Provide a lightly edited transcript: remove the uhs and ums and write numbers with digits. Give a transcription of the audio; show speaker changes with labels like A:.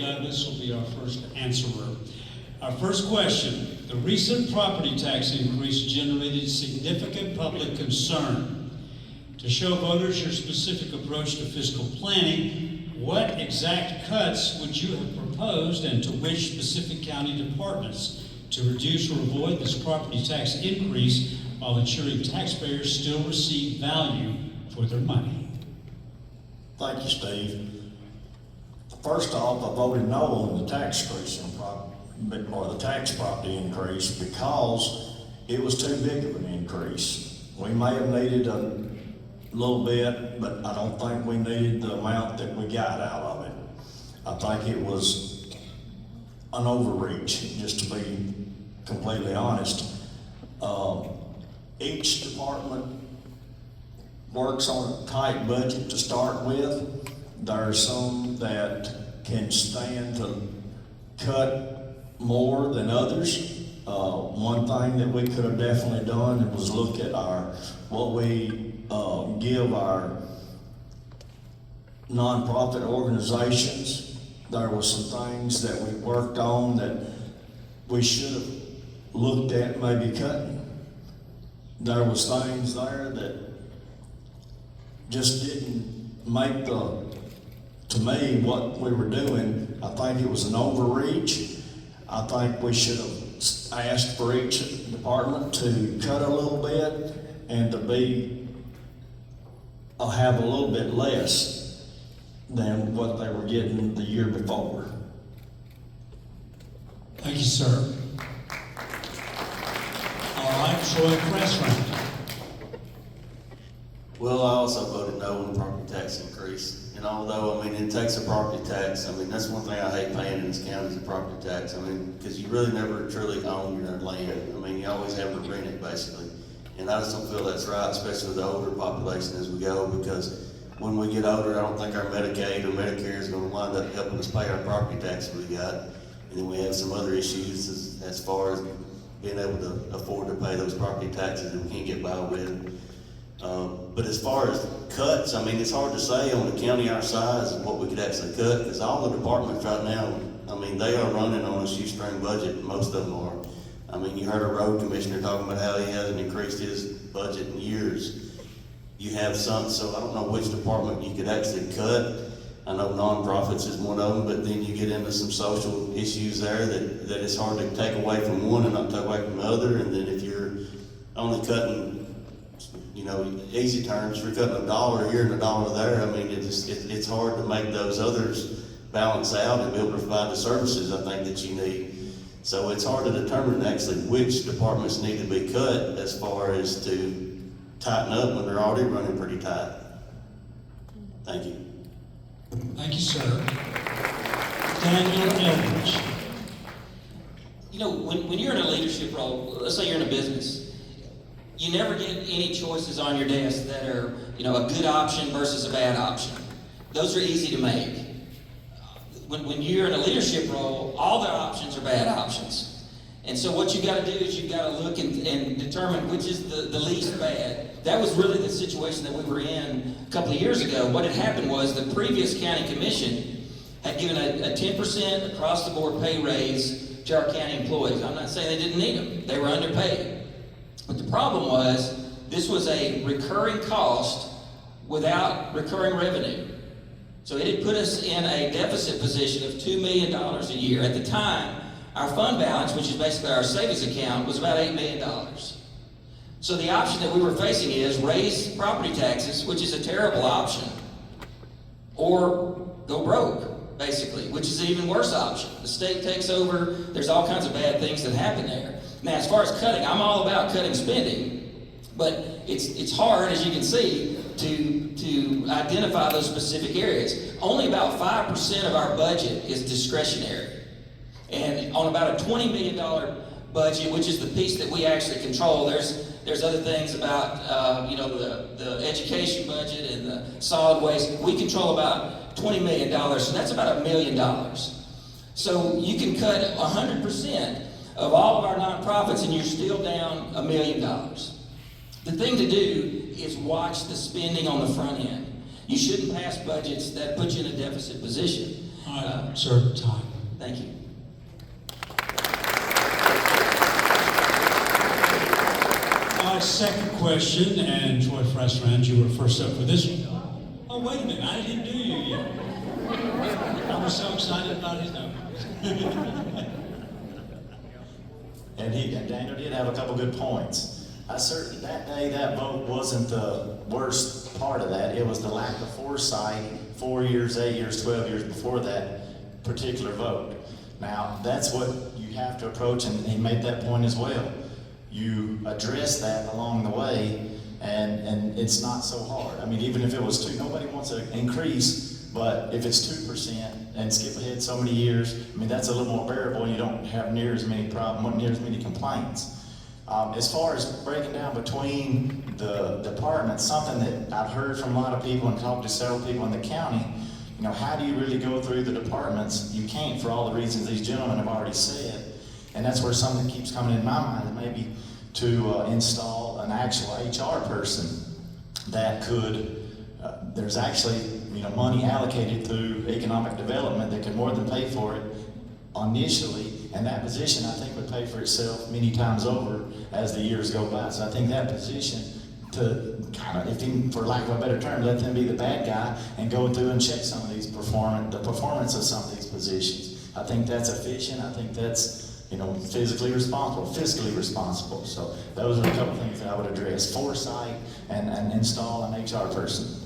A: Douglas will be our first answerer. Our first question: the recent property tax increase generated significant public concern. To show voters your specific approach to fiscal planning, what exact cuts would you have proposed and to which specific county departments to reduce or avoid this property tax increase while ensuring taxpayers still receive value for their money?
B: Thank you, Steve. First off, I voted no on the tax increase or the tax property increase because it was too big of an increase. We may have needed a little bit, but I don't think we needed the amount that we got out of it. I think it was an overreach, just to be completely honest. Each department works on a tight budget to start with. There are some that can stand to cut more than others. One thing that we could have definitely done was look at what we give our nonprofit organizations. There were some things that we worked on that we should have looked at maybe cutting. There was things there that just didn't make to me, what we were doing. I think it was an overreach. I think we should have asked for each department to cut a little bit and to have a little bit less than what they were getting the year before.
A: Thank you, sir. All right, Troy Frassrand.
C: Well, I also voted no on the property tax increase. And although, it takes a property tax, that's one thing I hate paying in this county is the property tax. Because you really never truly own your land. You always have to rent it, basically. And I just don't feel that's right, especially with the older population as we go, because when we get older, I don't think our Medicaid or Medicare is going to wind up helping us pay our property tax we got. And then we have some other issues as far as being able to afford to pay those property taxes that we can't get by with. But as far as cuts, it's hard to say on a county our size what we could actually cut, because all the departments right now, they are running on a shoestring budget, most of them are. You heard a road commissioner talking about how he hasn't increased his budget in years. You have some, so I don't know which department you could actually cut. I know nonprofits is one of them, but then you get into some social issues there that it's hard to take away from one and not take away from the other. And then if you're only cutting, easy terms, if you're cutting $1 here and $1 there, it's hard to make those others balance out and be able to provide the services I think that you need. So it's hard to determine actually which departments need to be cut as far as to tighten up when they're already running pretty tight. Thank you.
A: Thank you, sir. Daniel Eldridge.
D: When you're in a leadership role, let's say you're in a business, you never get any choices on your desk that are, a good option versus a bad option. Those are easy to make. When you're in a leadership role, all the options are bad options. And so what you've got to do is you've got to look and determine which is the least bad. That was really the situation that we were in a couple of years ago. What had happened was the previous county commission had given a 10% across the board pay raise to our county employees. I'm not saying they didn't need them. They were underpaid. But the problem was this was a recurring cost without recurring revenue. So it had put us in a deficit position of $2 million a year. At the time, our fund balance, which is basically our savings account, was about $8 million. So the option that we were facing is raise property taxes, which is a terrible option, or go broke, basically, which is an even worse option. The state takes over, there's all kinds of bad things that happen there. Now, as far as cutting, I'm all about cutting spending, but it's hard, as you can see, to identify those specific areas. Only about 5% of our budget is discretionary. And on about a $20 million budget, which is the piece that we actually control, there's other things about the education budget and the solid waste. We control about $20 million, so that's about $1 million. So you can cut 100% of all of our nonprofits and you're still down $1 million. The thing to do is watch the spending on the front end. You shouldn't pass budgets that put you in a deficit position.
A: All right, sir, time.
D: Thank you.
A: Second question, and Troy Frassrand, you were first up for this one. Oh, wait a minute, I didn't do you yet. I was so excited about his numbers.
B: And Daniel did have a couple good points. I certainly, that day, that vote wasn't the worst part of that. It was the lack of foresight 4 years, 8 years, 12 years before that particular vote. Now, that's what you have to approach, and he made that point as well. You address that along the way, and it's not so hard. I mean, even if it was 2, nobody wants an increase, but if it's 2% and skip ahead so many years, I mean, that's a little more bearable. You don't have near as many problems, near as many complaints. As far as breaking down between the departments, something that I've heard from a lot of people and talked to several people in the county, you know, how do you really go through the departments? You can't, for all the reasons these gentlemen have already said. And that's where something keeps coming in my mind, that maybe to install an actual HR person that could, there's actually, you know, money allocated through economic development that could more than pay for it initially, and that position, I think, would pay for itself many times over as the years go by. So I think that position, to kind of, if even for lack of a better term, let them be the bad guy and go through and check some of these the performance of some of these positions. I think that's efficient. I think that's, you know, physically responsible, fiscally responsible. So those are a couple things that I would address: foresight and install an HR person.